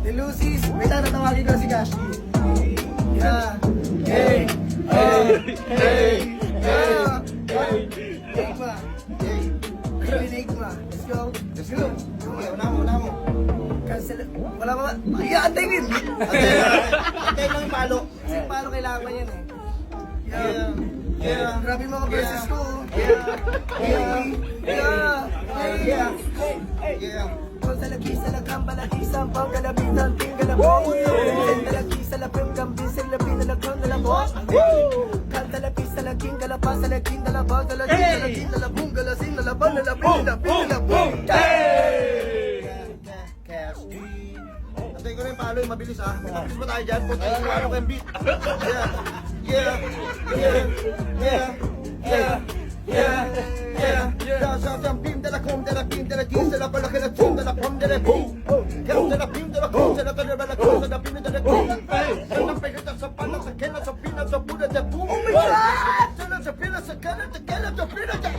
The Lucy's. Wait lang, tatawagin ko si Cash. Yeah. Hey. Hey. Hey. Yeah. Enigma. Hey. Enigma. Let's go. Let's go. Una mo. Cancel. Wala ba? Yeah, antay din. Antay lang yung palo. Kasi paano kailangan yan eh. Yeah. Yeah. Grabe mga verses ko. Yeah. Yeah. Yeah. Yeah. Yeah. Kung talagi sa lagang balakisang pangkalabitan, tinggalabong Kung talagi sa lapang gambin, silabin na lagang nalabong Kung talagi sa laging kalapa, sa laging dalabang Talaging dalabong, galasing nalabang, nalabing, nalabong Cash. Antay ko na yung palo yung mabilis ah. May mabilis ba tayo dyan? Punta yung ano ko yung beat. Yeah. Yeah. Yeah. Yeah. Yeah. Yeah. Sa pim de la com de la pim de la dis de la bala que la tum de la pom de la boom. Kem de la pim de la com de la bala de la cosa de la pim de la boom. Sa la pegata sa pala sa kena sa pina sa puda de boom. Oh my god. Sa pina sa kana de kena de pina de